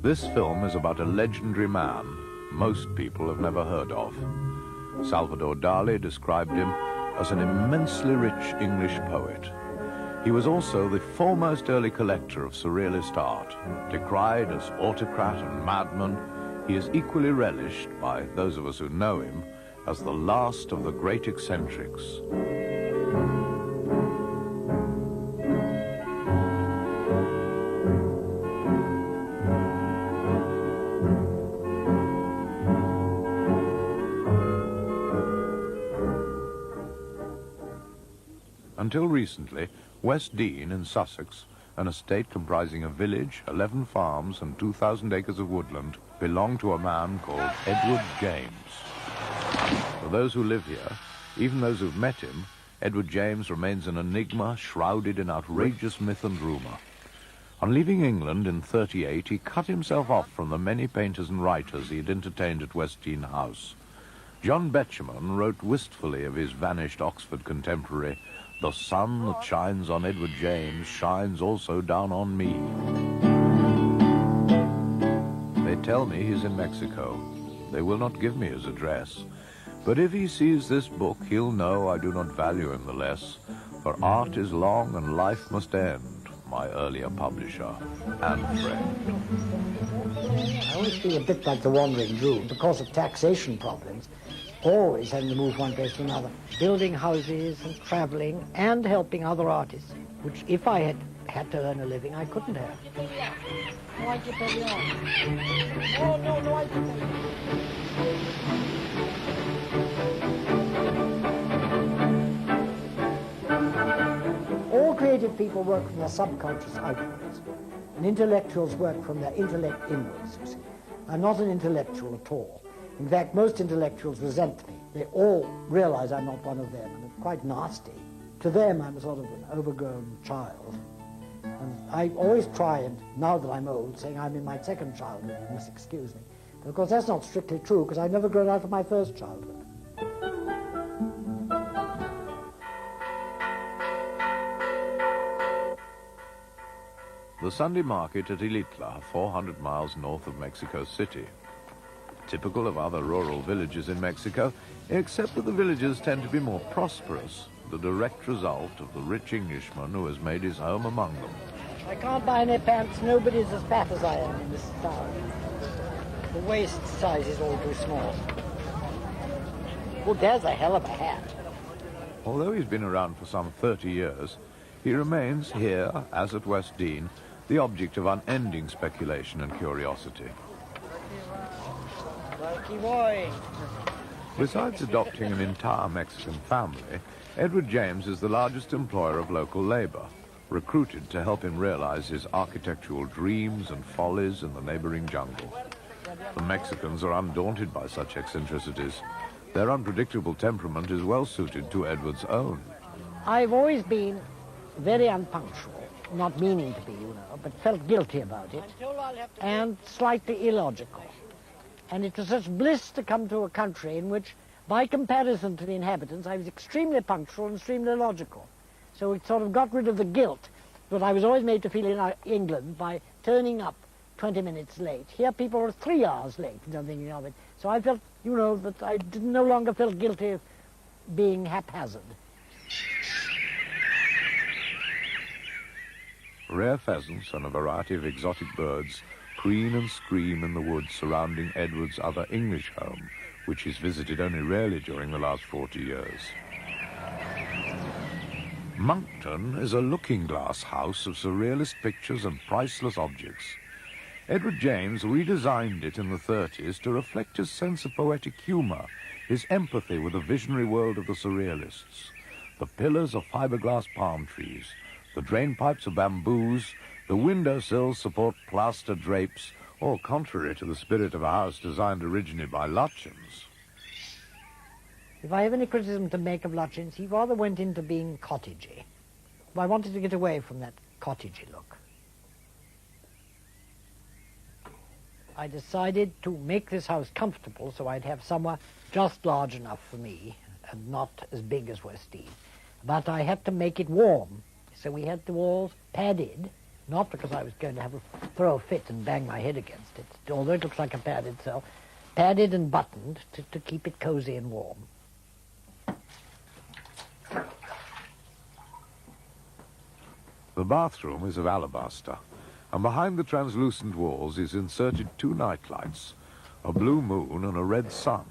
This film is about a legendary man most people have never heard of. Salvador Dali described him as an immensely rich English poet. He was also the foremost early collector of surrealist art. Decried as autocrat and madman, he is equally relished by those of us who know him as the last of the great eccentrics. Until recently, West Dean in Sussex, an estate comprising a village, 11 farms and 2,000 acres of woodland, belonged to a man called Edward James. For those who live here, even those who've met him, Edward James remains an enigma shrouded in outrageous myth and rumour. On leaving England in '38, he cut himself off from the many painters and writers he had entertained at West Dean House. John Betjeman wrote wistfully of his vanished Oxford contemporary, "The sun that shines on Edward James shines also down on me." They tell me he's in Mexico. They will not give me his address. But if he sees this book, he'll know I do not value him the less. For art is long and life must end, my earlier publisher and friend. I always feel a bit like the Wandering Jew because of taxation problems. Always having to move one place to another, building houses and traveling and helping other artists, which if I had to earn a living, I couldn't have. All creative people work from their subconscious outwards, and intellectuals work from their intellect inwards, you see. I'm not an intellectual at all. In fact, most intellectuals resent me. They all realize I'm not one of them, and it's quite nasty. To them, I'm a sort of an overgrown child. And I always try, and now that I'm old, saying I'm in my second childhood, you must excuse me. But of course, that's not strictly true, because I've never grown out of my first childhood. The Sunday market at Ilitla, 400 miles north of Mexico City. Typical of other rural villages in Mexico, except that the villages tend to be more prosperous, the direct result of the rich Englishman who has made his home among them. I can't buy any pants. Nobody's as fat as I am in this town. The waist size is all too small. Oh, there's a hell of a hat. Although he's been around for some 30 years, he remains here, as at West Dean, the object of unending speculation and curiosity. Besides adopting an entire Mexican family, Edward James is the largest employer of local labor, recruited to help him realize his architectural dreams and follies in the neighboring jungle. The Mexicans are undaunted by such eccentricities. Their unpredictable temperament is well suited to Edward's own. I've always been very unpunctual, not meaning to be, you know, but felt guilty about it, and slightly illogical. And it was such bliss to come to a country in which, by comparison to the inhabitants, I was extremely punctual and extremely logical. So it sort of got rid of the guilt that I was always made to feel in England by turning up 20 minutes late. Here people are 3 hours late, not thinking of it. So I felt, you know, that I no longer felt guilty of being haphazard. Rare pheasants and a variety of exotic birds preen and scream in the woods surrounding Edward's other English home, which he's visited only rarely during the last 40 years. Monkton is a looking-glass house of surrealist pictures and priceless objects. Edward James redesigned it in the 30s to reflect his sense of poetic humor, his empathy with the visionary world of the surrealists. The pillars are fiberglass palm trees, the drain pipes are bamboos, the windowsills support plaster drapes, all contrary to the spirit of a house designed originally by Lutyens. If I have any criticism to make of Lutyens, he rather went into being cottagey. I wanted to get away from that cottagey look. I decided to make this house comfortable so I'd have somewhere just large enough for me and not as big as West Dean. But I had to make it warm. So we had the walls padded not because I was going to throw a fit and bang my head against it, although it looks like a padded cell, padded and buttoned to keep it cozy and warm. The bathroom is of alabaster, and behind the translucent walls is inserted 2 night lights, a blue moon and a red sun.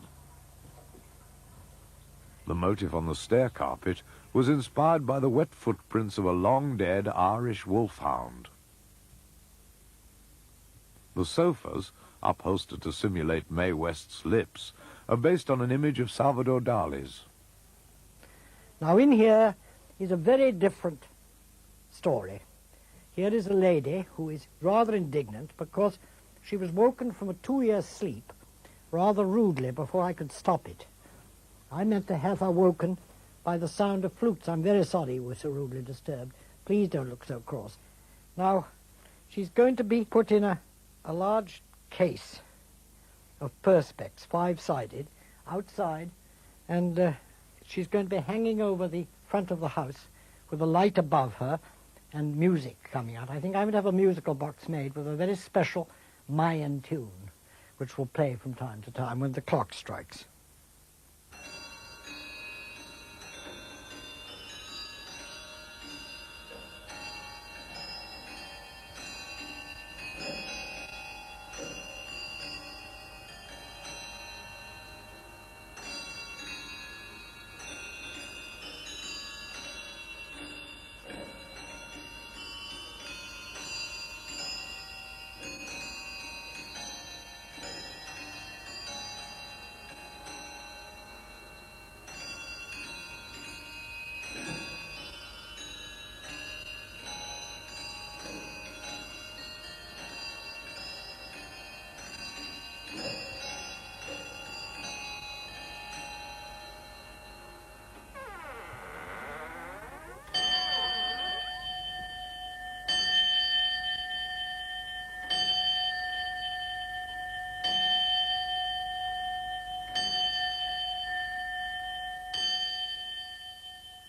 The motif on the stair carpet was inspired by the wet footprints of a long-dead Irish wolfhound. The sofas, upholstered to simulate Mae West's lips, are based on an image of Salvador Dali's. Now in here is a very different story. Here is a lady who is rather indignant because she was woken from a 2-year sleep rather rudely before I could stop it. I meant to have her woken by the sound of flutes. I'm very sorry you were so rudely disturbed. Please don't look so cross. Now, she's going to be put in a large case of perspex, 5-sided, outside, and she's going to be hanging over the front of the house with a light above her and music coming out. I think I'm going to have a musical box made with a very special Mayan tune, which will play from time to time when the clock strikes.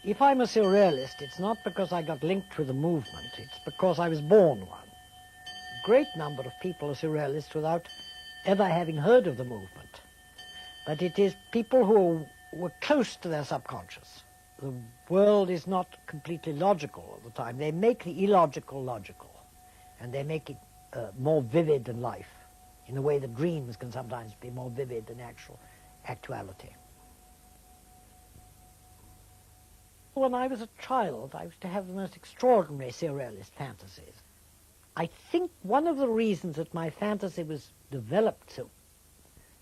If I'm a surrealist, it's not because I got linked with the movement, it's because I was born one. A great number of people are surrealists without ever having heard of the movement. But it is people who were close to their subconscious. The world is not completely logical all the time. They make the illogical logical, and they make it more vivid than life, in the way that dreams can sometimes be more vivid than actuality. When I was a child, I used to have the most extraordinary surrealist fantasies. I think one of the reasons that my fantasy was developed so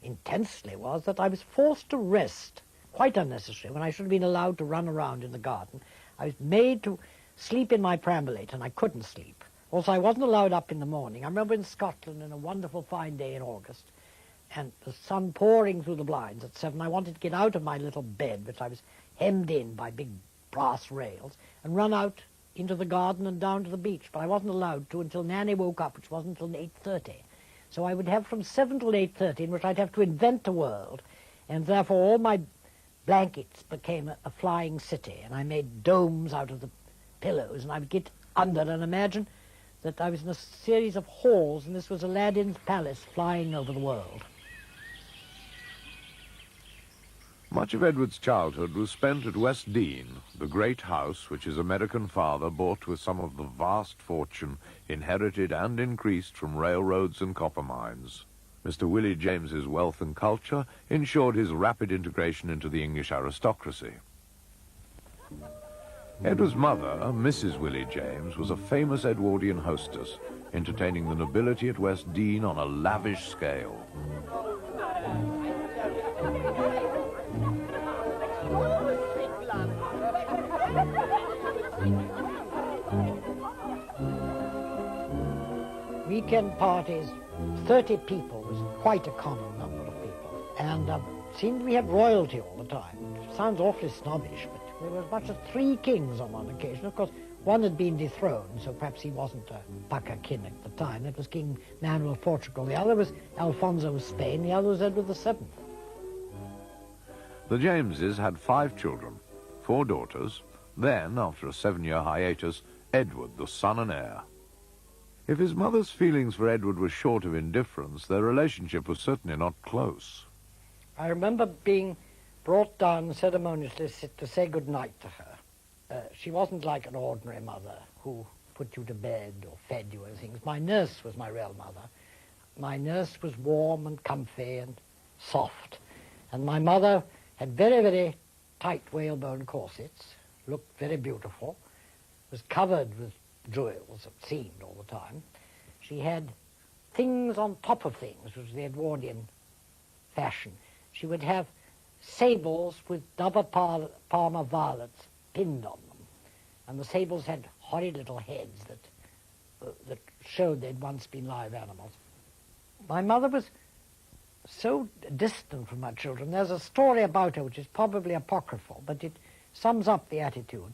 intensely was that I was forced to rest, quite unnecessarily, when I should have been allowed to run around in the garden. I was made to sleep in my perambulator, and I couldn't sleep. Also, I wasn't allowed up in the morning. I remember in Scotland, on a wonderful fine day in August, and the sun pouring through the blinds at 7, I wanted to get out of my little bed, which I was hemmed in by big brass rails, and run out into the garden and down to the beach, but I wasn't allowed to until Nanny woke up, which wasn't until 8:30. So I would have from 7 till 8:30, in which I'd have to invent a world, and therefore all my blankets became a flying city, and I made domes out of the pillows, and I would get under and imagine that I was in a series of halls, and this was Aladdin's palace flying over the world. Much of Edward's childhood was spent at West Dean, the great house which his American father bought with some of the vast fortune inherited and increased from railroads and copper mines. Mr. Willie James's wealth and culture ensured his rapid integration into the English aristocracy. Edward's mother, Mrs. Willie James, was a famous Edwardian hostess, entertaining the nobility at West Dean on a lavish scale. Weekend parties, 30 people was quite a common number of people, and seemed we had royalty all the time. It sounds awfully snobbish, but there were as much as 3 kings on one occasion. Of course, one had been dethroned, so perhaps he wasn't a Paca king at the time. That was King Manuel of Portugal. The other was Alfonso of Spain. The other was Edward VII. The Jameses had 5 children, 4 daughters, then, after a 7-year hiatus, Edward, the son and heir. If his mother's feelings for Edward were short of indifference, their relationship was certainly not close. I remember being brought down ceremoniously to say good night to her. She wasn't like an ordinary mother who put you to bed or fed you and things. My nurse was my real mother. My nurse was warm and comfy and soft. And my mother had very, very tight whalebone corsets, looked very beautiful, was covered with jewels, it seemed, all the time. She had things on top of things, which was the Edwardian fashion. She would have sables with double Parma violets pinned on them. And the sables had horrid little heads that showed they'd once been live animals. My mother was so distant from her children. There's a story about her which is probably apocryphal, but it sums up the attitude.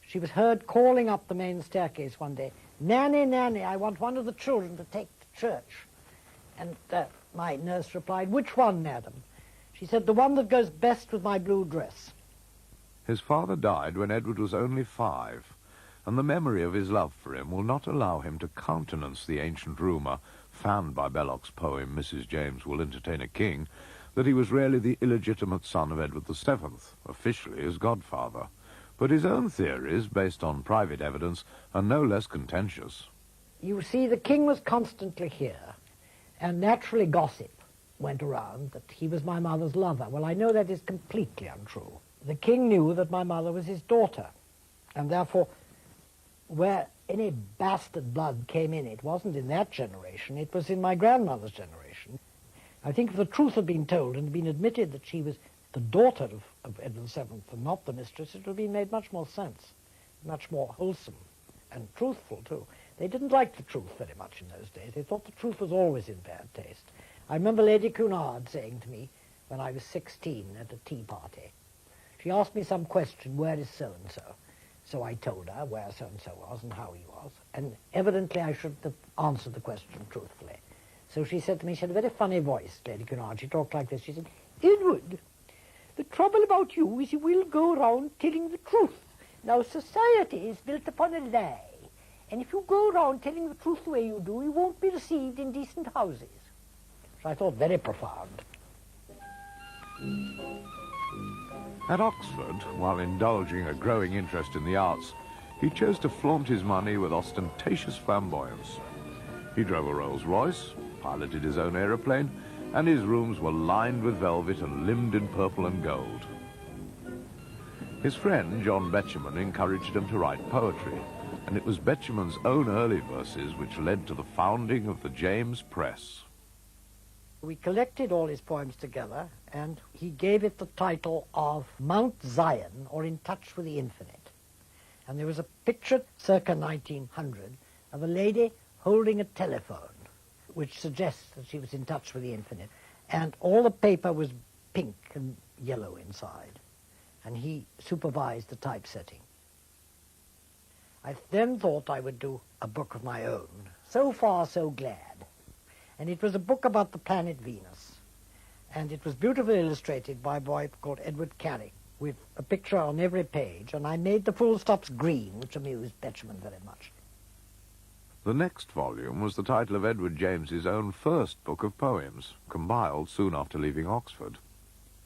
She was heard calling up the main staircase one day, "Nanny, Nanny, I want one of the children to take to church." And my nurse replied, "Which one, madam?" She said, "The one that goes best with my blue dress." His father died when Edward was only 5, and the memory of his love for him will not allow him to countenance the ancient rumour, fanned by Belloc's poem Mrs. James Will Entertain a King, that he was really the illegitimate son of Edward VII, officially his godfather. But his own theories, based on private evidence, are no less contentious. You see, the king was constantly here, and naturally gossip went around that he was my mother's lover. Well, I know that is completely untrue. The king knew that my mother was his daughter, and therefore where any bastard blood came in, it wasn't in that generation, it was in my grandmother's generation. I think if the truth had been told and been admitted that she was the daughter of Edward VII and not the mistress, it would have been made much more sense, much more wholesome and truthful too. They didn't like the truth very much in those days. They thought the truth was always in bad taste. I remember Lady Cunard saying to me when I was 16 at a tea party, she asked me some question, "Where is so-and-so?" So I told her where so-and-so was and how he was, and evidently I should have answered the question truthfully. So she said to me, she had a very funny voice, Lady Cunard, she talked like this, she said, "Edward, the trouble about you is you will go around telling the truth. Now society is built upon a lie, and if you go around telling the truth the way you do, you won't be received in decent houses." Which I thought very profound. At Oxford, while indulging a growing interest in the arts, he chose to flaunt his money with ostentatious flamboyance. He drove a Rolls-Royce, piloted his own aeroplane, and his rooms were lined with velvet and limned in purple and gold. His friend, John Betjeman, encouraged him to write poetry, and it was Betjeman's own early verses which led to the founding of the James Press. We collected all his poems together, and he gave it the title of Mount Zion, or In Touch with the Infinite. And there was a picture, circa 1900, of a lady holding a telephone, which suggests that she was in touch with the infinite. And all the paper was pink and yellow inside, and he supervised the typesetting. I then thought I would do a book of my own. So far, so glad. And it was a book about the planet Venus. And it was beautifully illustrated by a boy called Edward Carrick, with a picture on every page, and I made the full stops green, which amused Betjeman very much. The next volume was the title of Edward James's own first book of poems, compiled soon after leaving Oxford.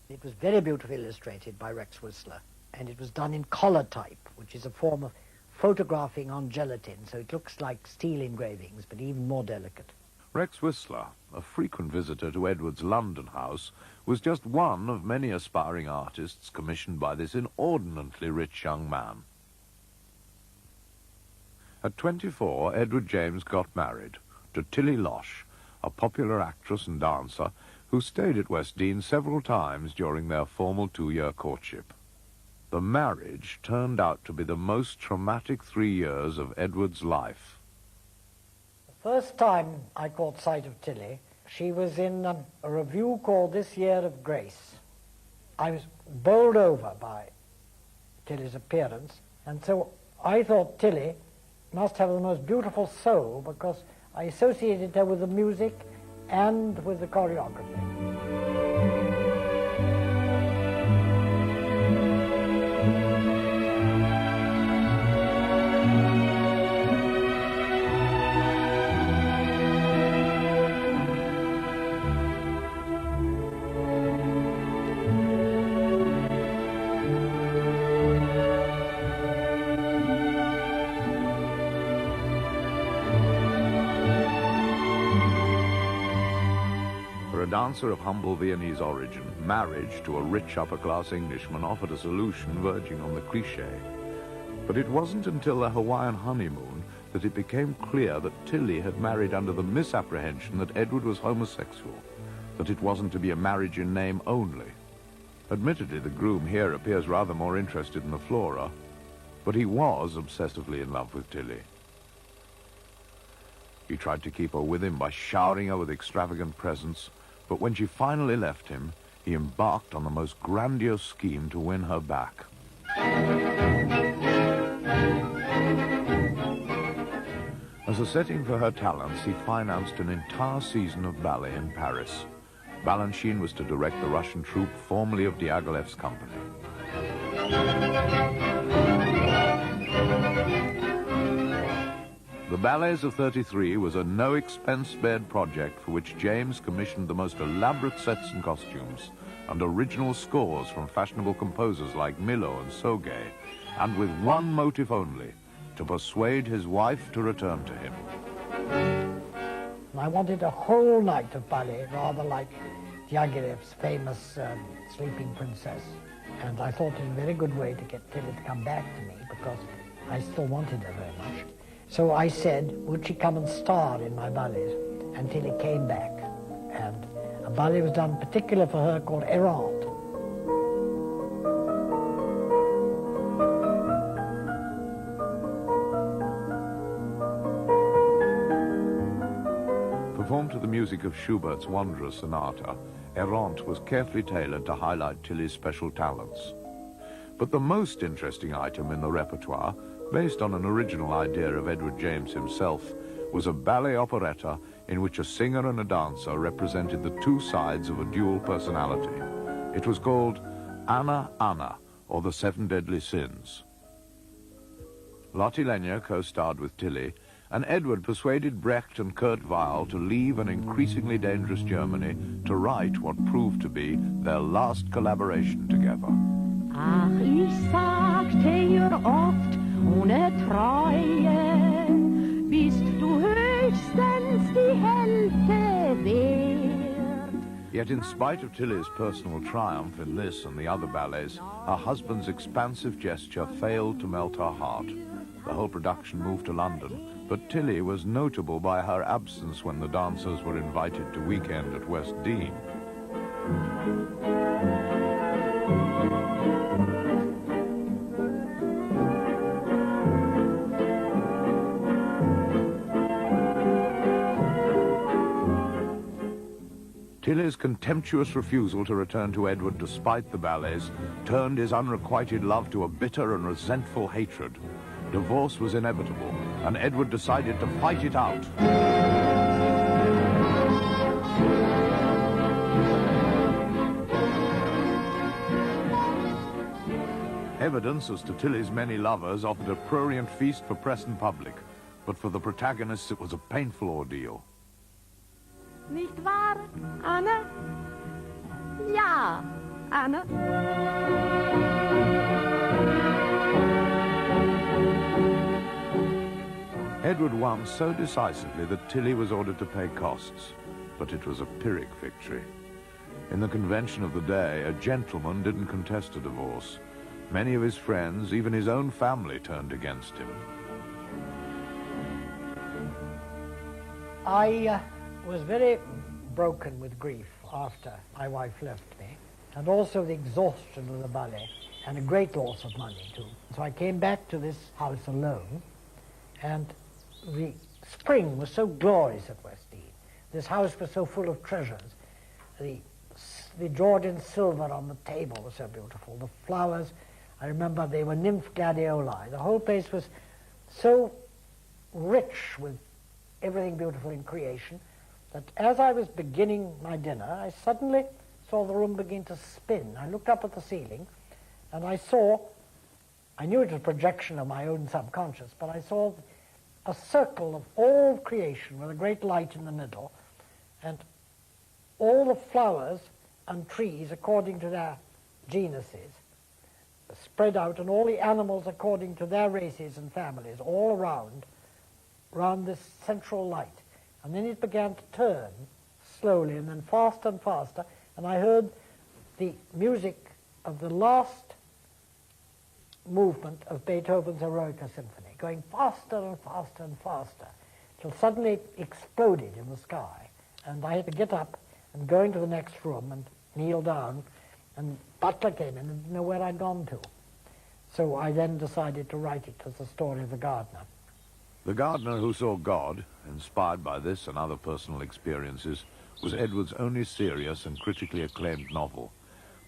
It was very beautifully illustrated by Rex Whistler, and it was done in color type, which is a form of photographing on gelatin, so it looks like steel engravings, but even more delicate. Rex Whistler, a frequent visitor to Edward's London house, was just one of many aspiring artists commissioned by this inordinately rich young man. At 24, Edward James got married to Tilly Losh, a popular actress and dancer who stayed at West Dean several times during their formal 2-year courtship. The marriage turned out to be the most traumatic 3 years of Edward's life. The first time I caught sight of Tilly, she was in a review called This Year of Grace. I was bowled over by Tilly's appearance, and so I thought Tilly must have the most beautiful soul because I associated her with the music and with the choreography. dancer of humble Viennese origin, marriage to a rich upper-class Englishman offered a solution verging on the cliché. But it wasn't until the Hawaiian honeymoon that it became clear that Tilly had married under the misapprehension that Edward was homosexual, that it wasn't to be a marriage in name only. Admittedly, the groom here appears rather more interested in the flora, but he was obsessively in love with Tilly. He tried to keep her with him by showering her with extravagant presents, but when she finally left him, he embarked on the most grandiose scheme to win her back. As a setting for her talents, he financed an entire season of ballet in Paris. Balanchine was to direct the Russian troupe formerly of Diaghilev's company. The Ballets of 33 was a no-expense-spared project for which James commissioned the most elaborate sets and costumes and original scores from fashionable composers like Milhaud and Sauguet, and with one motive only, to persuade his wife to return to him. I wanted a whole night of ballet, rather like Diaghilev's famous Sleeping Princess. And I thought it was a very good way to get Tilly to come back to me, because I still wanted her very much. So I said, would she come and star in my ballets? And Tilly came back. And a ballet was done particularly for her called Errante. Performed to the music of Schubert's Wanderer Sonata, Errante was carefully tailored to highlight Tilly's special talents. But the most interesting item in the repertoire, based on an original idea of Edward James himself, was a ballet operetta in which a singer and a dancer represented the two sides of a dual personality. It was called Anna Anna, or the Seven Deadly Sins. Lotte Lenya co-starred with Tilly, and Edward persuaded Brecht and Kurt Weill to leave an increasingly dangerous Germany to write what proved to be their last collaboration together. Ach, ich sagte ihr oft, ohne Treue, bist du höchstens die Hälfte wert. Yet in spite of Tilly's personal triumph in this and the other ballets, her husband's expansive gesture failed to melt her heart. The whole production moved to London, but Tilly was notable by her absence when the dancers were invited to weekend at West Dean. Tilly's contemptuous refusal to return to Edward despite the ballets turned his unrequited love to a bitter and resentful hatred. Divorce was inevitable, and Edward decided to fight it out. Evidence as to Tilly's many lovers offered a prurient feast for press and public, but for the protagonists it was a painful ordeal. Nicht wahr, Anna? Ja, Anna. Edward won so decisively that Tilly was ordered to pay costs, but it was a Pyrrhic victory. In the convention of the day, a gentleman didn't contest a divorce. Many of his friends, even his own family, turned against him. I was very broken with grief after my wife left me, and also the exhaustion of the ballet, and a great loss of money too. So I came back to this house alone, and the spring was so glorious at West Dean. This house was so full of treasures. The Georgian silver on the table was so beautiful. The flowers, I remember they were nymph gladioli. The whole place was so rich with everything beautiful in creation that as I was beginning my dinner, I suddenly saw the room begin to spin. I looked up at the ceiling, and I knew it was a projection of my own subconscious, but I saw a circle of all creation with a great light in the middle, and all the flowers and trees according to their genuses spread out, and all the animals according to their races and families all around this central light. And then it began to turn slowly and then faster and faster, and I heard the music of the last movement of Beethoven's Eroica Symphony going faster and faster and faster, till suddenly it exploded in the sky, and I had to get up and go into the next room and kneel down, and Butler came in and didn't know where I'd gone to. So I then decided to write it as the story of the gardener. The Gardener Who Saw God, inspired by this and other personal experiences, was Edward's only serious and critically acclaimed novel.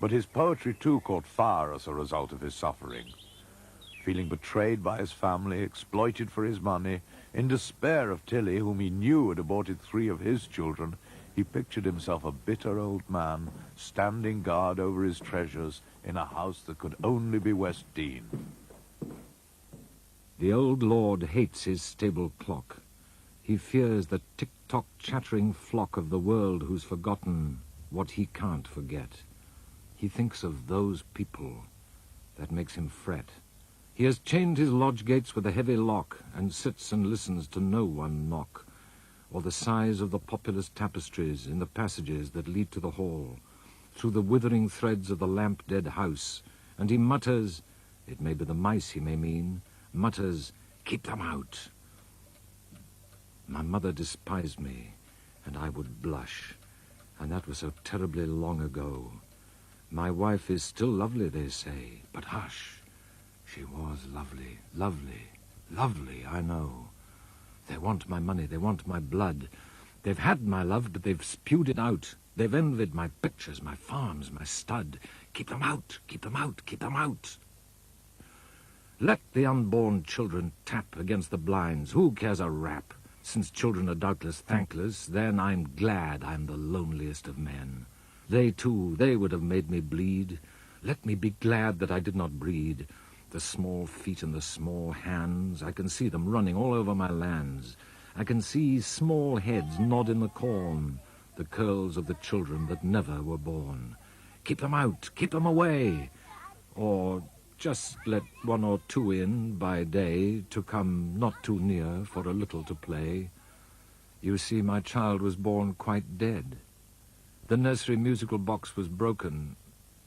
But his poetry too caught fire as a result of his suffering. Feeling betrayed by his family, exploited for his money, in despair of Tilly, whom he knew had aborted 3 of his children, he pictured himself a bitter old man, standing guard over his treasures in a house that could only be West Dean. The old lord hates his stable clock. He fears the tick-tock chattering flock of the world who's forgotten what he can't forget. He thinks of those people. That makes him fret. He has chained his lodge gates with a heavy lock, and sits and listens to no one knock, or the sighs of the populous tapestries in the passages that lead to the hall, through the withering threads of the lamp-dead house, and he mutters, it may be the mice he may mean, mutters, keep them out. My mother despised me, and I would blush, and that was so terribly long ago. My wife is still lovely, they say, but hush, she was lovely, lovely, lovely, I know. They want my money, they want my blood. They've had my love, but they've spewed it out. They've envied my pictures, my farms, my stud. Keep them out, keep them out, keep them out. Let the unborn children tap against the blinds. Who cares a rap? Since children are doubtless thankless, then I'm glad I'm the loneliest of men. They, too, they would have made me bleed. Let me be glad that I did not breed. The small feet and the small hands, I can see them running all over my lands. I can see small heads nod in the corn, the curls of the children that never were born. Keep them out, keep them away, or just let 1 or 2 in by day, to come not too near for a little to play. You see, my child was born quite dead. The nursery musical box was broken.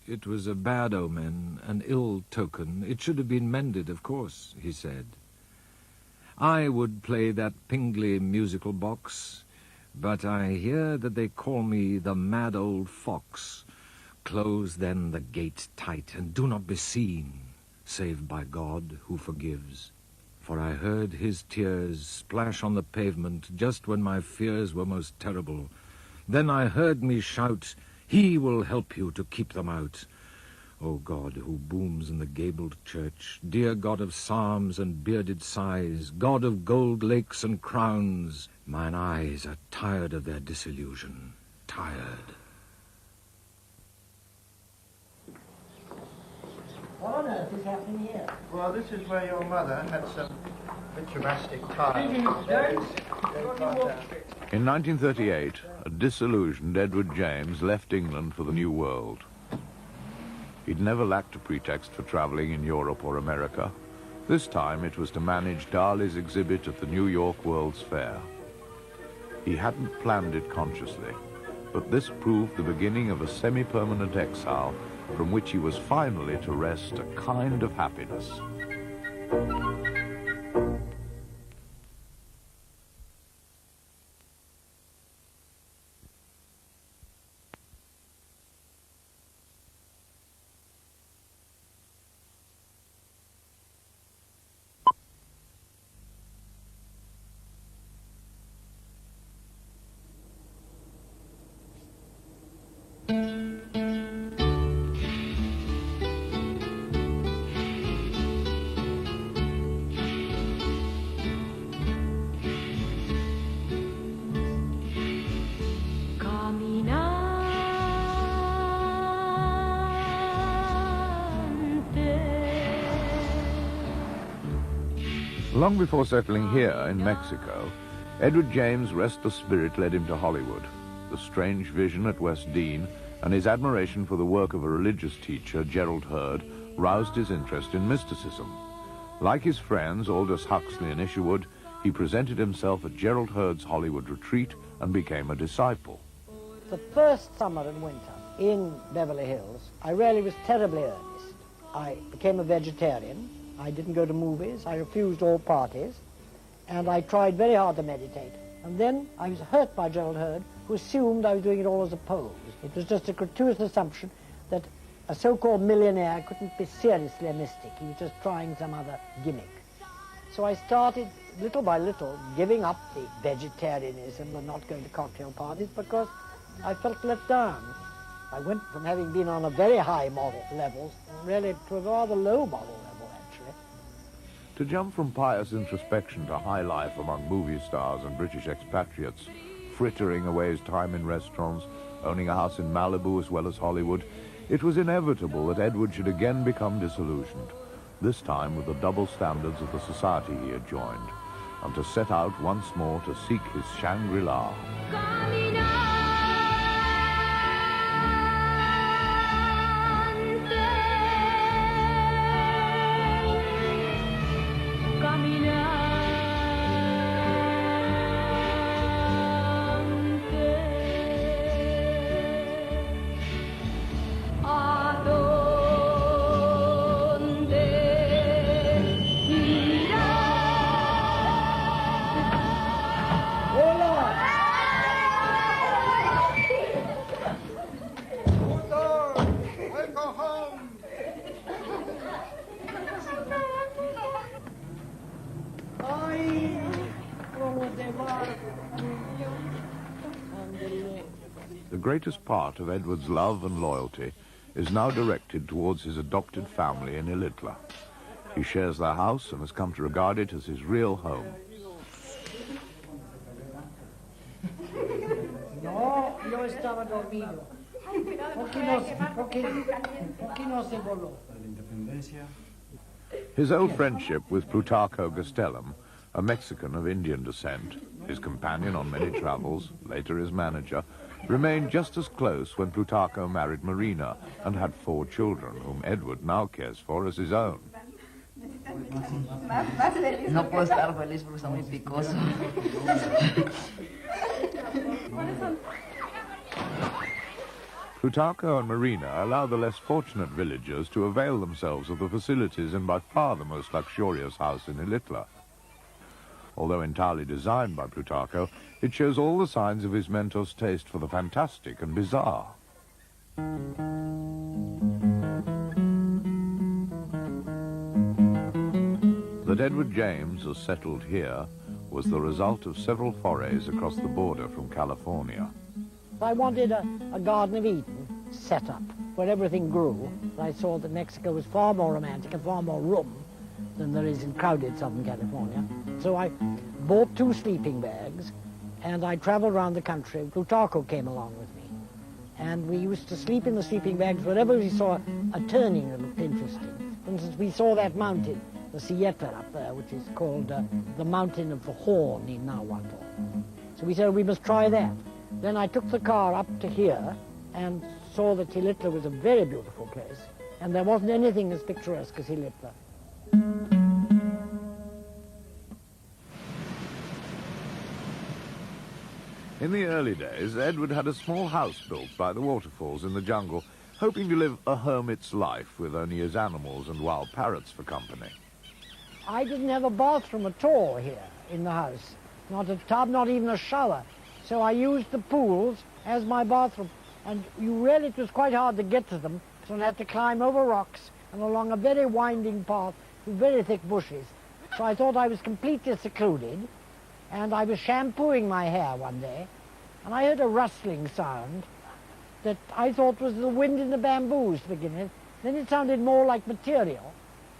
It was a bad omen, an ill token. It should have been mended, of course, he said. I would play that Pingley musical box, but I hear that they call me the mad old fox. Close then the gate tight, and do not be seen, save by God who forgives. For I heard his tears splash on the pavement just when my fears were most terrible. Then I heard me shout, He will help you to keep them out. O God, who booms in the gabled church, dear God of psalms and bearded sighs, God of gold lakes and crowns, mine eyes are tired of their disillusion, tired. What on earth is happening here? Well, this is where your mother had some ritualistic tiles. In 1938, a disillusioned Edward James left England for the New World. He'd never lacked a pretext for traveling in Europe or America. This time it was to manage Dali's exhibit at the New York World's Fair. He hadn't planned it consciously, but this proved the beginning of a semi-permanent exile from which he was finally to wrest a kind of happiness. Long before settling here in Mexico, Edward James' restless spirit led him to Hollywood. The strange vision at West Dean and his admiration for the work of a religious teacher, Gerald Heard, roused his interest in mysticism. Like his friends Aldous Huxley and Isherwood, he presented himself at Gerald Heard's Hollywood retreat and became a disciple. The first summer and winter in Beverly Hills, I really was terribly earnest. I became a vegetarian. I didn't go to movies. I refused all parties. And I tried very hard to meditate. And then I was hurt by Gerald Heard, who assumed I was doing it all as a pose. It was just a gratuitous assumption that a so-called millionaire couldn't be seriously a mystic. He was just trying some other gimmick. So I started, little by little, giving up the vegetarianism and not going to cocktail parties because I felt let down. I went from having been on a very high moral level, really to a rather low moral level, actually. To jump from pious introspection to high life among movie stars and British expatriates, frittering away his time in restaurants, owning a house in Malibu as well as Hollywood, it was inevitable that Edward should again become disillusioned, this time with the double standards of the society he had joined, and to set out once more to seek his Shangri-La. The greatest part of Edward's love and loyalty is now directed towards his adopted family in Ilitla. He shares their house and has come to regard it as his real home. No, yo estaba dormido. Porque no se voló. His old friendship with Plutarco Gastelum, a Mexican of Indian descent, his companion on many travels, later his manager, remained just as close when Plutarco married Marina and had 4 children, whom Edward now cares for as his own. No puedo estar feliz porque está muy picoso. Plutarco and Marina allow the less fortunate villagers to avail themselves of the facilities in by far the most luxurious house in Ilitla. Although entirely designed by Plutarco, it shows all the signs of his mentor's taste for the fantastic and bizarre. That Edward James was settled here was the result of several forays across the border from California. I wanted a Garden of Eden set up where everything grew. I saw that Mexico was far more romantic and far more room than there is in crowded Southern California. So I bought 2 sleeping bags and I traveled around the country. Plutarco came along with me. And we used to sleep in the sleeping bags wherever we saw a turning that looked interesting. For instance, we saw that mountain, the Sierra up there, which is called the Mountain of the Horn in Nahuatl. So we said we must try that. Then I took the car up to here and saw that Ilitla was a very beautiful place, and there wasn't anything as picturesque as Ilitla. In the early days, Edward had a small house built by the waterfalls in the jungle, hoping to live a hermit's life with only his animals and wild parrots for company. I didn't have a bathroom at all here in the house. Not a tub, not even a shower. So I used the pools as my bathroom. And it was quite hard to get to them, so I had to climb over rocks and along a very winding path through very thick bushes. So I thought I was completely secluded, and I was shampooing my hair one day, and I heard a rustling sound that I thought was the wind in the bamboos to begin with. Then it sounded more like material.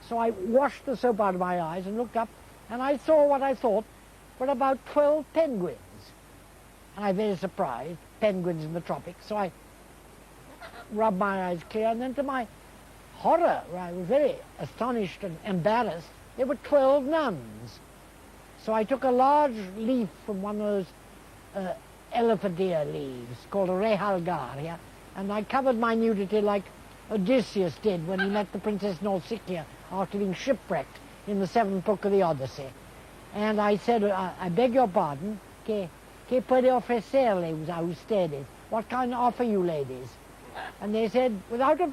So I washed the soap out of my eyes and looked up, and I saw what I thought were about 12 penguins. And I was very surprised, penguins in the tropics, so I rubbed my eyes clear, and then to my horror, I was very astonished and embarrassed, there were 12 nuns. So I took a large leaf from one of those elephant ear leaves called a rehalgaria, and I covered my nudity like Odysseus did when he met the Princess Nausicaa after being shipwrecked in the 7th book of the Odyssey. And I said, I beg your pardon, que puede ofrecerle a ustedes? what kind of offer you ladies? And they said, without the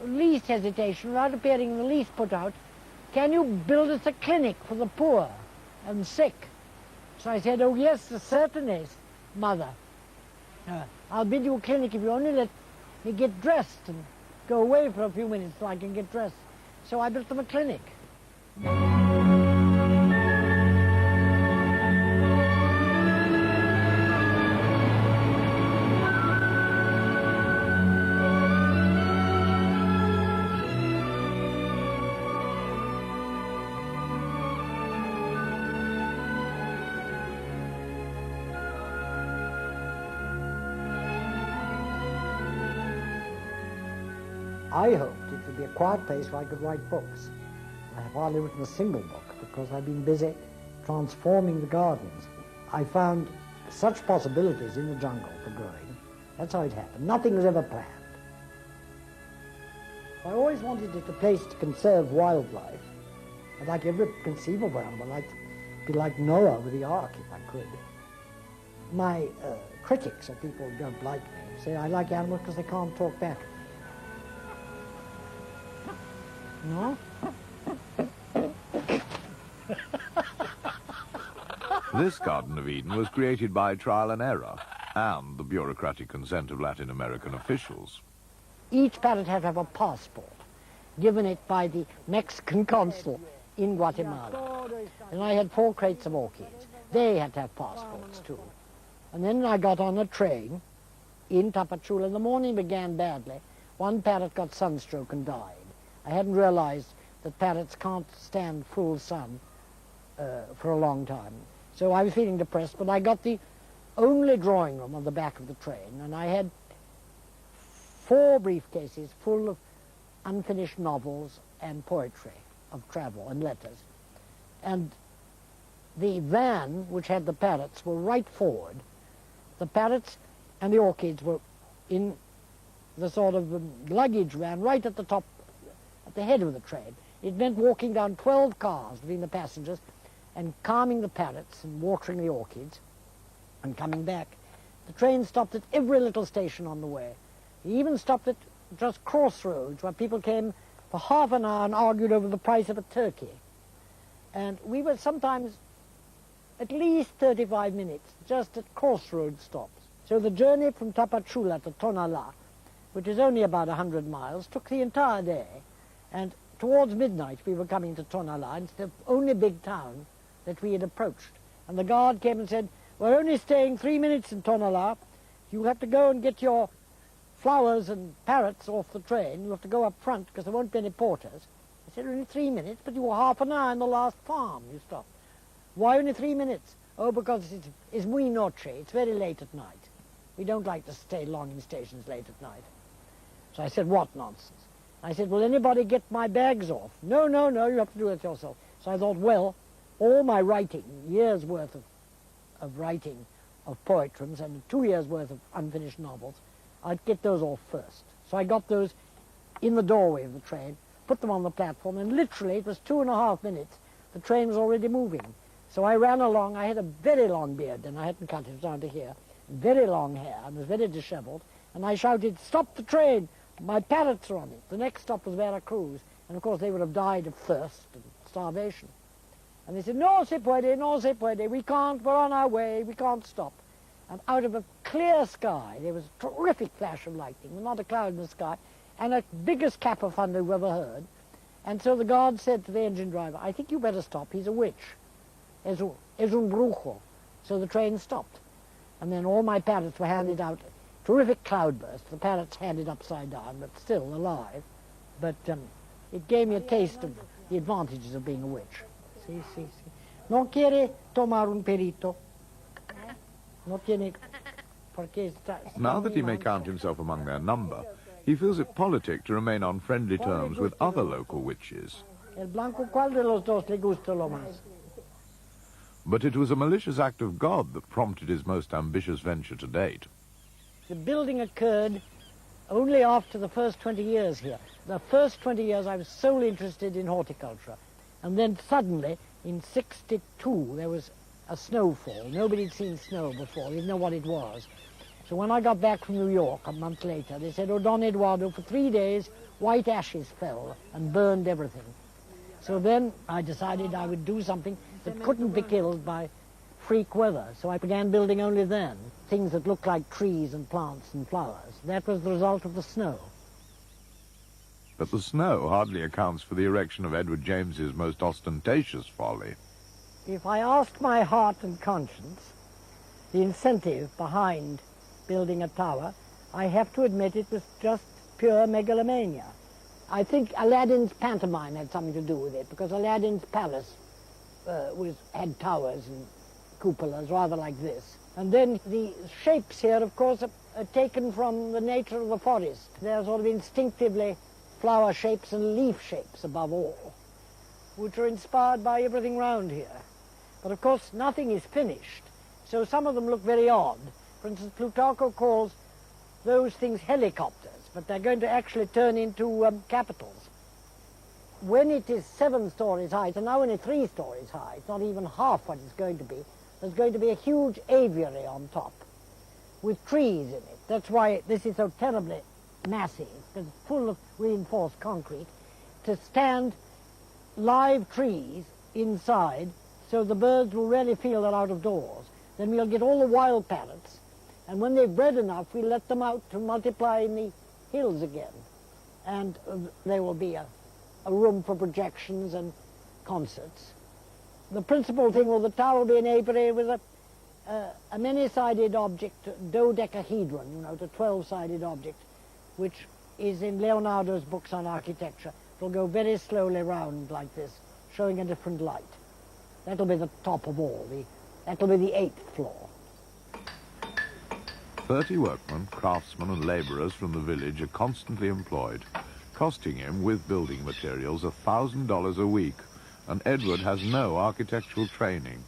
least hesitation, without appearing in the least put out, can you build us a clinic for the poor and sick? So I said, oh yes, certainly, mother. I'll build you a clinic if you only let me get dressed and go away for a few minutes so I can get dressed. So I built them a clinic. I hoped it would be a quiet place where I could write books. I have hardly written a single book because I've been busy transforming the gardens. I found such possibilities in the jungle for growing. That's how it happened. Nothing was ever planned. I always wanted it a place to conserve wildlife. I'd like every conceivable animal. I'd be like Noah with the ark if I could. My critics, or people who don't like me, say I like animals because they can't talk back. No? This Garden of Eden was created by trial and error and the bureaucratic consent of Latin American officials. Each parrot had to have a passport given it by the Mexican consul in Guatemala. And I had 4 crates of orchids. They had to have passports too. And then I got on a train in Tapachula, and the morning began badly. One parrot got sunstroke and died. I hadn't realized that parrots can't stand full sun for a long time. So I was feeling depressed, but I got the only drawing room on the back of the train, and I had 4 briefcases full of unfinished novels and poetry of travel and letters. And the van, which had the parrots, were right forward. The parrots and the orchids were in the sort of luggage van right at the top, at the head of the train. It meant walking down 12 cars between the passengers and calming the parrots and watering the orchids and coming back. The train stopped at every little station on the way. It even stopped at just crossroads where people came for half an hour and argued over the price of a turkey. And we were sometimes at least 35 minutes just at crossroads stops. So the journey from Tapachula to Tonalá, which is only about 100 miles, took the entire day. And towards midnight we were coming to Tonalá, and it's the only big town that we had approached. And the guard came and said, we're only staying 3 minutes in Tonalá. You have to go and get your flowers and parrots off the train. You have to go up front because there won't be any porters. I said, only 3 minutes, but you were half an hour in the last farm you stopped. Why only 3 minutes? Oh, because it's muy noche. It's very late at night. We don't like to stay long in stations late at night. So I said, what nonsense? I said, will anybody get my bags off? No, no, no, you have to do it yourself. So I thought, well, all my writing, years' worth of writing of poetrums and 2 years' worth of unfinished novels, I'd get those off first. So I got those in the doorway of the train, put them on the platform, and literally it was 2.5 minutes. The train was already moving. So I ran along. I had a very long beard, and I hadn't cut it down to here, very long hair, and was very disheveled. And I shouted, stop the train! My parrots are on it. The next stop was Veracruz, and of course they would have died of thirst and starvation. And they said, no se puede, we can't, we're on our way, we can't stop. And out of a clear sky, there was a terrific flash of lightning, not a cloud in the sky, and the biggest cap of thunder you've ever heard. And so the guard said to the engine driver, I think you better stop, he's a witch. Es un brujo. So the train stopped. And then all my parrots were handed out. Terrific cloudburst. The parrots handed upside down, but still alive. But it gave me a taste of the advantages of being a witch. Sí, sí, sí. No quiere tomar un perito. No tiene... Now that he may count himself among their number, he feels it politic to remain on friendly terms with other local witches. El blanco, ¿cuál de los dos le gusta lo más? But it was a malicious act of God that prompted his most ambitious venture to date. The building occurred only after the first 20 years here. The first 20 years I was solely interested in horticulture. And then suddenly, in '62, there was a snowfall. Nobody had seen snow before, they didn't know what it was. So when I got back from New York a month later, they said, oh, Don Eduardo, for 3 days, white ashes fell and burned everything. So then I decided I would do something that couldn't be killed by freak weather. So I began building only then, things that looked like trees and plants and flowers. That was the result of the snow. But the snow hardly accounts for the erection of Edward James's most ostentatious folly. If I asked my heart and conscience the incentive behind building a tower, I have to admit it was just pure megalomania. I think Aladdin's pantomime had something to do with it, because Aladdin's palace had towers and cupolas rather like this. And then the shapes here, of course, are taken from the nature of the forest. They're sort of instinctively flower shapes and leaf shapes above all, which are inspired by everything round here. But of course, nothing is finished, so some of them look very odd. For instance, Plutarcho calls those things helicopters, but they're going to actually turn into capitals. When it is 7 stories high, so now only 3 stories high, it's not even half what it's going to be, there's going to be a huge aviary on top with trees in it. That's why this is so terribly massive, because it's full of reinforced concrete, to stand live trees inside so the birds will really feel they're out of doors. Then we'll get all the wild parrots, and when they've bred enough, we'll let them out to multiply in the hills again. And there will be a room for projections and concerts. The principal thing, well, the tower will be an apiary with a many-sided object, dodecahedron, you know, the 12-sided object, which is in Leonardo's books on architecture. It'll go very slowly round like this, showing a different light. That'll be the top of all. That'll be the 8th floor. 30 workmen, craftsmen and labourers from the village are constantly employed, costing him, with building materials, $1,000 a week, and Edward has no architectural training.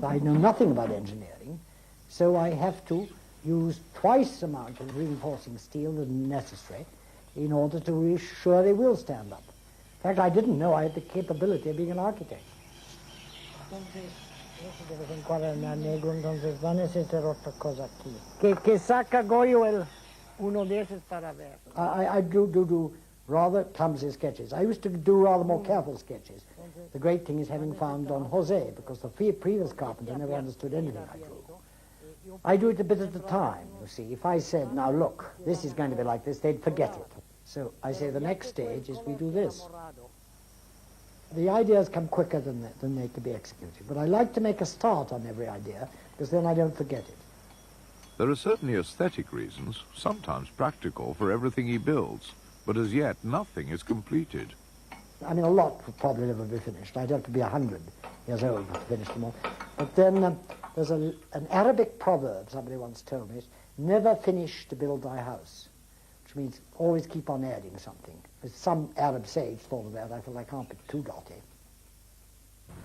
I know nothing about engineering, so I have to use twice the amount of reinforcing steel than necessary in order to be sure they will stand up. In fact, I didn't know I had the capability of being an architect. I do rather clumsy sketches. I used to do rather more careful sketches. The great thing is having found Don Jose, because the previous carpenter never understood anything I drew. I do it a bit at a time, you see. If I said, now look, this is going to be like this, they'd forget it. So I say the next stage is we do this. The ideas come quicker than they can be executed. But I like to make a start on every idea, because then I don't forget it. There are certainly aesthetic reasons, sometimes practical, for everything he builds, but as yet nothing is completed. I mean, a lot would probably never be finished. I'd have to be 100 years old to finish them all. But then there's an Arabic proverb, somebody once told me, is, never finish to build thy house, which means always keep on adding something. As some Arab sage thought of that, I thought I can't be too dotty.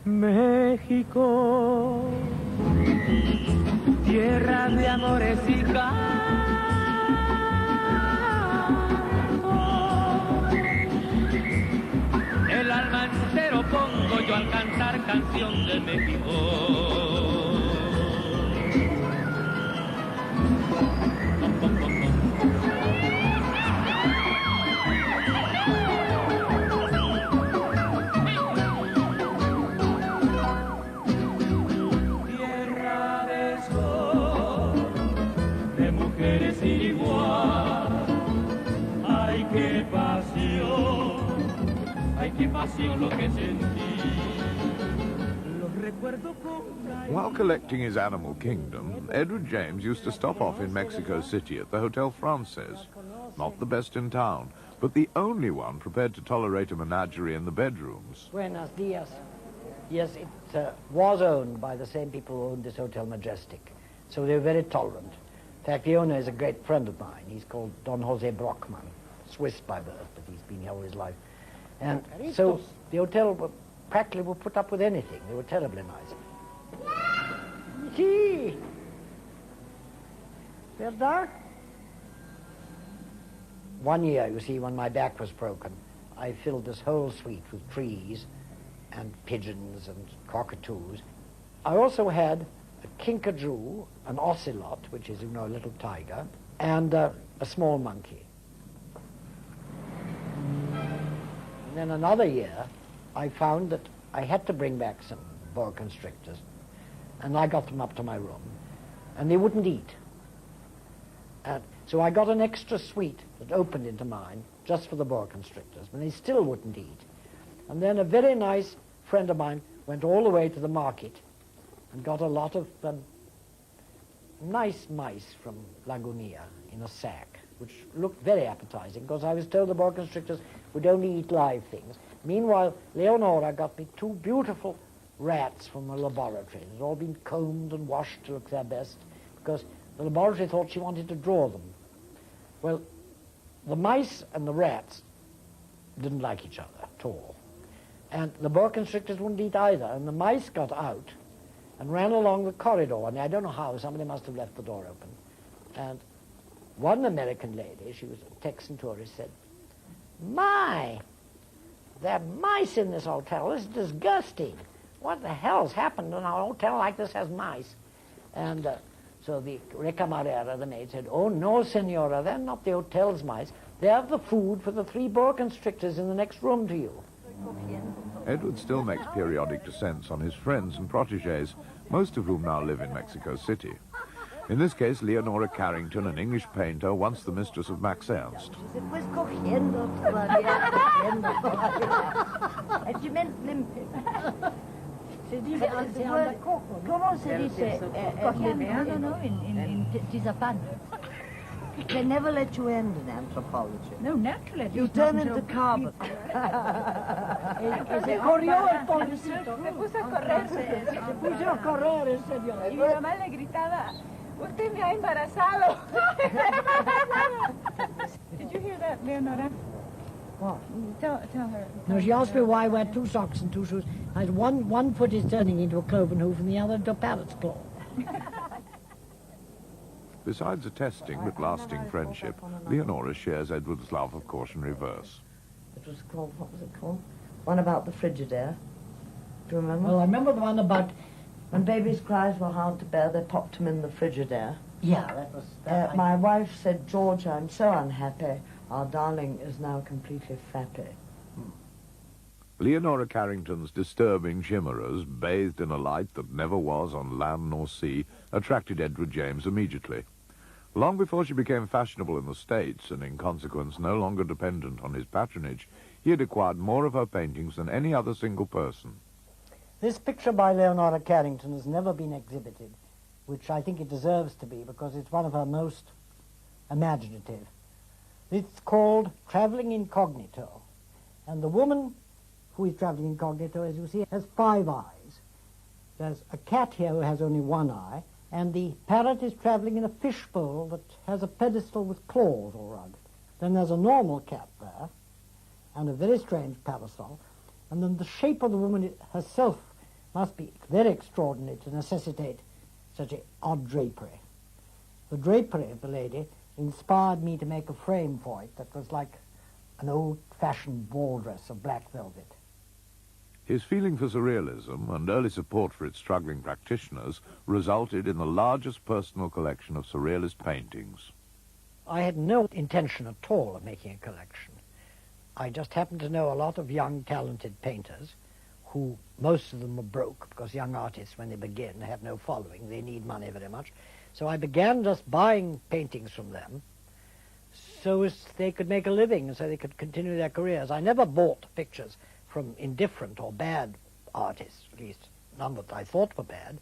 México, tierra de amores y el alma entero pongo yo al cantar canción de México. Tierra de sol, de mujeres sin igual, ay qué pasión. Qué pasión lo que sentí. Los recuerdo con While collecting his animal kingdom, Edward James used to stop off in Mexico City at the Hotel Frances. Not the best in town, but the only one prepared to tolerate a menagerie in the bedrooms. Buenos dias. Yes, it was owned by the same people who owned this Hotel Majestic, so they were very tolerant. In fact, the owner is a great friend of mine. He's called Don Jose Brockman, Swiss by birth, but he's been here all his life. And so the hotel practically would put up with anything. They were terribly nice. Sí. ¿Verdad? One year, you see, when my back was broken, I filled this whole suite with trees and pigeons and cockatoos. I also had a kinkajou, an ocelot, which is, a little tiger, and a small monkey. And then another year, I found that I had to bring back some boa constrictors, and I got them up to my room, and they wouldn't eat. And so I got an extra suite that opened into mine just for the boa constrictors, but they still wouldn't eat. And then a very nice friend of mine went all the way to the market and got a lot of nice mice from Lagunia in a sack, which looked very appetizing, because I was told the boa constrictors would only eat live things. Meanwhile, Leonora got me 2 beautiful rats from the laboratory. They'd all been combed and washed to look their best, because the laboratory thought she wanted to draw them. Well, the mice and the rats didn't like each other at all. And the boa constrictors wouldn't eat either. And the mice got out and ran along the corridor. And I don't know how, somebody must have left the door open. And one American lady, she was a Texan tourist, said, "My, there are mice in this hotel. This is disgusting. What the hell's happened when a hotel like this has mice?" And so the recamarera, the maid, said, "Oh, no, senora, they're not the hotel's mice. They're the food for the 3 boa constrictors in the next room to you." Edward still makes periodic descents on his friends and protégés, most of whom now live in Mexico City. In this case, Leonora Carrington, an English painter, once the mistress of Max Ernst. ¿Cómo se dice cogiendo, no, in Tizapan? They never let you end in anthropology. No, naturally. You turn into carbon. Se corrió el pobrecito. Se puso a correr. Se puso a correr, en serio. Y mi mamá le gritaba, "Usted me ha embarazado." Did you hear that, Leonora? What? Tell her. No, she asked me why I wear 2 socks and 2 shoes. I had one foot is turning into a cloven hoof and the other into a parrot's claw. Besides attesting but lasting friendship, Leonora shares Edward's love of cautionary verse. It was called, what was it called? One about the Frigidaire. Do you remember? Well, I remember the one about... When babies' cries were hard to bear, they popped them in the Frigidaire. Yeah, that was... My wife said, "George, I'm so unhappy. Our darling is now completely fappy." Leonora Carrington's disturbing chimeras, bathed in a light that never was on land nor sea, attracted Edward James immediately. Long before she became fashionable in the States, and in consequence no longer dependent on his patronage, he had acquired more of her paintings than any other single person. This picture by Leonora Carrington has never been exhibited, which I think it deserves to be, because it's one of her most imaginative. It's called Traveling Incognito, and the woman who is traveling incognito, as you see, has 5 eyes. There's a cat here who has only 1 eye, and the parrot is traveling in a fishbowl that has a pedestal with claws all around it. Then there's a normal cat there, and a very strange parasol, and then the shape of the woman herself must be very extraordinary to necessitate such an odd drapery. The drapery of the lady inspired me to make a frame for it that was like an old-fashioned ball dress of black velvet. His feeling for surrealism and early support for its struggling practitioners resulted in the largest personal collection of surrealist paintings. I had no intention at all of making a collection. I just happened to know a lot of young, talented painters who, most of them were broke, because young artists, when they begin, have no following. They need money very much. So I began just buying paintings from them so as they could make a living and so they could continue their careers. I never bought pictures from indifferent or bad artists, at least none that I thought were bad,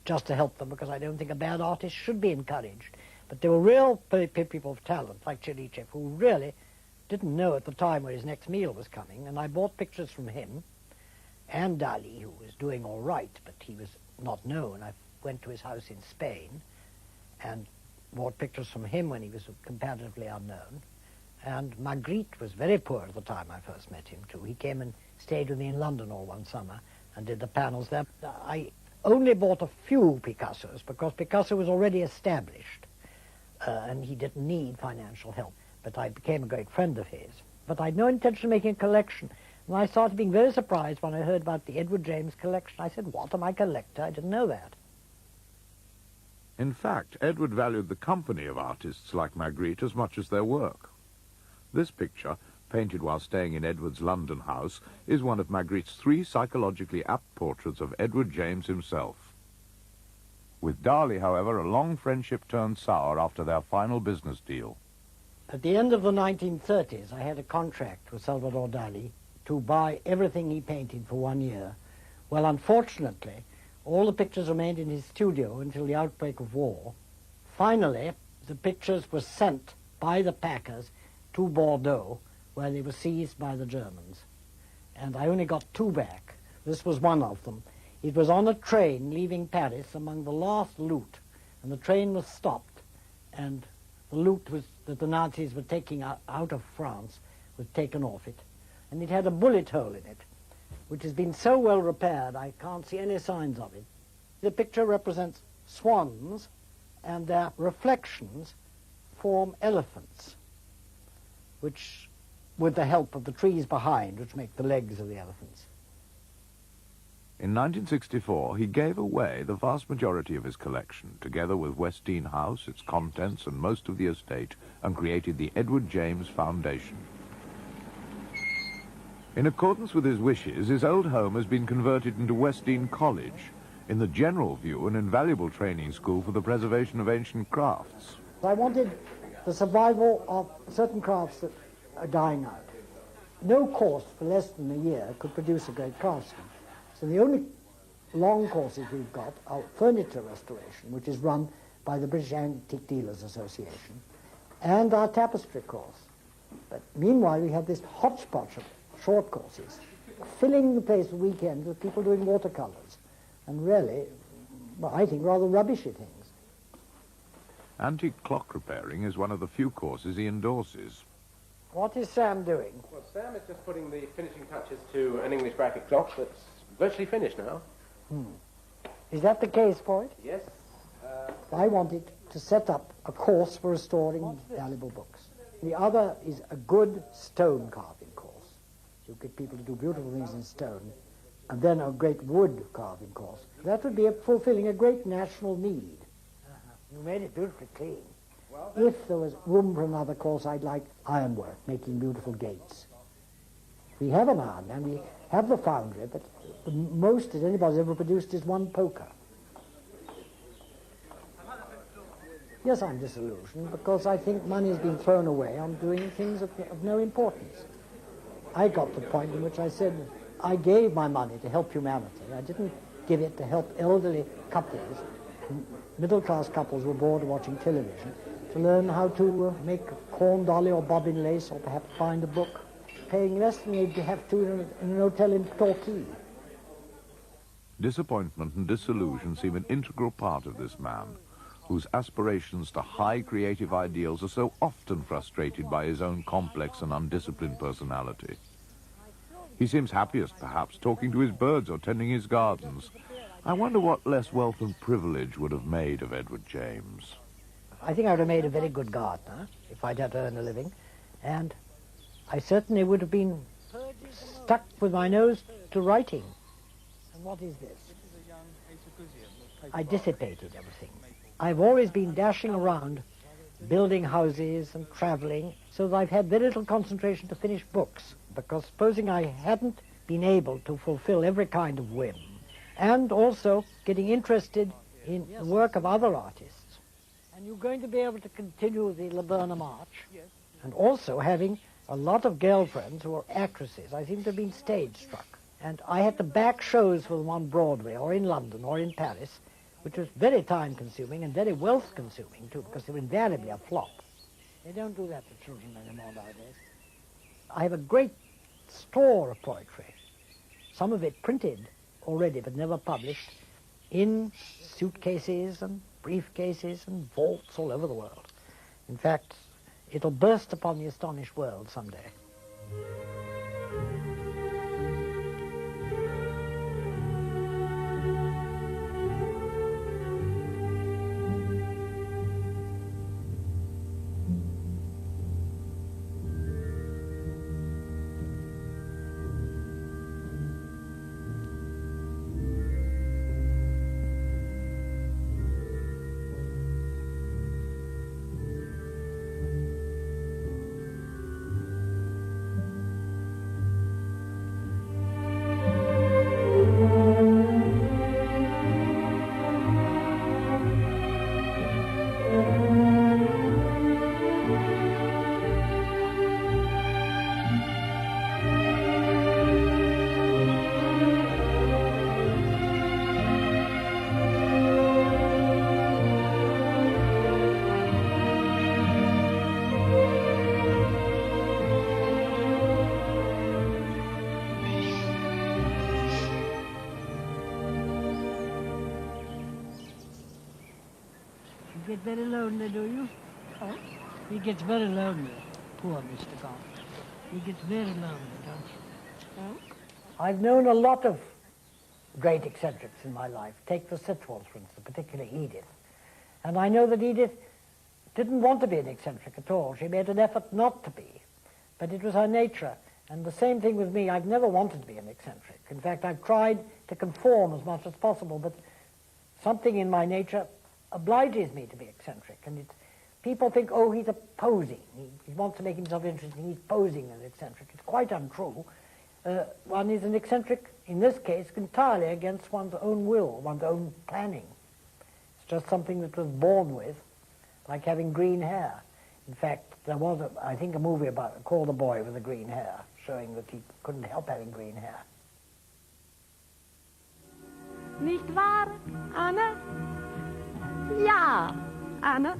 just to help them, because I don't think a bad artist should be encouraged. But there were real people of talent, like Cherichev, who really didn't know at the time where his next meal was coming, and I bought pictures from him, and Dali, who was doing all right, but he was not known. I went to his house in Spain and bought pictures from him when he was comparatively unknown. And Magritte was very poor at the time I first met him, too. He came and stayed with me in London all one summer and did the panels there. I only bought a few Picassos because Picasso was already established and he didn't need financial help. But I became a great friend of his. But I had no intention of making a collection. And I started being very surprised when I heard about the Edward James collection. I said, "What, am I a collector? I didn't know that." In fact, Edward valued the company of artists like Magritte as much as their work. This picture, painted while staying in Edward's London house, is one of Magritte's 3 psychologically apt portraits of Edward James himself. With Dali, however, a long friendship turned sour after their final business deal. At the end of the 1930s, I had a contract with Salvador Dali to buy everything he painted for 1 year. Well, unfortunately, all the pictures remained in his studio until the outbreak of war. Finally, the pictures were sent by the packers to Bordeaux, where they were seized by the Germans. And I only got 2 back. This was one of them. It was on a train leaving Paris among the last loot, and the train was stopped, and the loot that the Nazis were taking out of France was taken off it. And it had a bullet hole in it, which has been so well repaired I can't see any signs of it. The picture represents swans, and their reflections form elephants, which, with the help of the trees behind, which make the legs of the elephants. In 1964, he gave away the vast majority of his collection, together with Westdean House, its contents, and most of the estate, and created the Edward James Foundation. In accordance with his wishes, his old home has been converted into Westdean College, in the general view an invaluable training school for the preservation of ancient crafts. I wanted the survival of certain crafts that are dying out. No course for less than a year could produce a great craftsman. So the only long courses we've got are furniture restoration, which is run by the British Antique Dealers Association, and our tapestry course. But meanwhile, we have this hodgepodge of short courses, filling the place for weekends with people doing watercolors, and really, well, I think, rather rubbishy things. Antique clock repairing is one of the few courses he endorses. What is Sam doing? Well, Sam is just putting the finishing touches to an English bracket clock that's virtually finished now. Is that the case for it? Yes. I wanted to set up a course for restoring valuable books. The other is a good stone carving course. You get people to do beautiful things in stone, and then a great wood carving course. That would be fulfilling a great national need. You made it beautifully clean. If there was room for another course, I'd like ironwork, making beautiful gates. We have an iron, and we have the foundry, but the most that anybody's ever produced is 1 poker. Yes, I'm disillusioned, because I think money has been thrown away on doing things of no importance. I got to the point in which I said, I gave my money to help humanity. I didn't give it to help elderly couples. Middle-class couples were bored watching television, to learn how to make corn dolly or bobbin lace, or perhaps find a book, paying less than they'd have to in an hotel in Torquay. Disappointment and disillusion seem an integral part of this man, whose aspirations to high creative ideals are so often frustrated by his own complex and undisciplined personality. He seems happiest, perhaps, talking to his birds or tending his gardens. I wonder what less wealth and privilege would have made of Edward James. I think I would have made a very good gardener if I'd had to earn a living, and I certainly would have been stuck with my nose to writing. And what is this? I dissipated everything. I've always been dashing around, building houses and traveling, so that I've had very little concentration to finish books, because supposing I hadn't been able to fulfill every kind of whim, and also getting interested in the work of other artists. And you're going to be able to continue the Laburnum Arch, and also having a lot of girlfriends who are actresses. I seem to have been stage struck. And I had to back shows for them on Broadway, or in London, or in Paris, which was very time-consuming and very wealth-consuming, too, because they were invariably a flop. They don't do that to children anymore nowadays. I have a great store of poetry, some of it printed already, but never published, in suitcases and briefcases and vaults all over the world. In fact, it'll burst upon the astonished world someday. very lonely, do you? Huh? He gets very lonely, poor Mr. Gaunt. He gets very lonely, don't you? Hmm? I've known a lot of great eccentrics in my life. Take the Sitwells, for instance, particularly Edith. And I know that Edith didn't want to be an eccentric at all. She made an effort not to be, but it was her nature. And the same thing with me. I've never wanted to be an eccentric. In fact, I've tried to conform as much as possible, but something in my nature obliges me to be eccentric. And people think, oh, he's a posing. He wants to make himself interesting. He's posing as eccentric. It's quite untrue. One is an eccentric, in this case, entirely against one's own will, one's own planning. It's just something that was born with, like having green hair. In fact, there was, I think, a movie called The Boy with the Green Hair, showing that he couldn't help having green hair. Nicht wahr, Anne? Ja, Anne.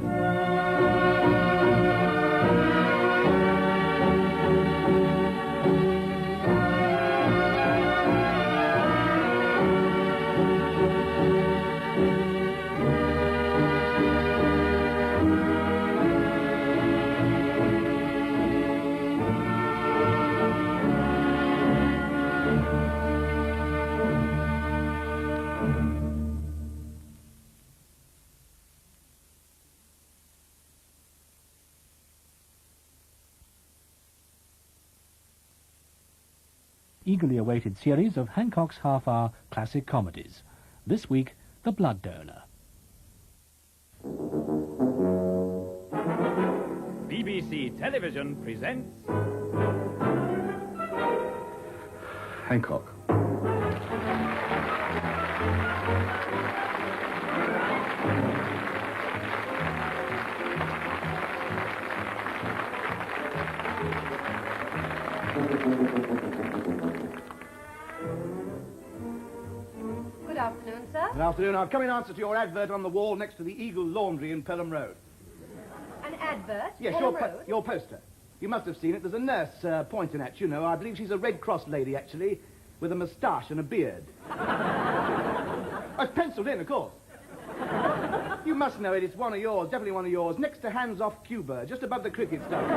Eagerly awaited series of Hancock's half-hour classic comedies. This week, The Blood Donor. BBC Television presents Hancock. Good afternoon, sir. Good afternoon. I've come in answer to your advert on the wall next to the Eagle Laundry in Pelham Road. An advert? Yes, your poster. You must have seen it. There's a nurse pointing at you, I believe she's a Red Cross lady, actually, with a moustache and a beard. Oh, it's penciled in, of course. You must know it. It's one of yours, definitely one of yours, next to Hands Off Cuba, just above the cricket stump.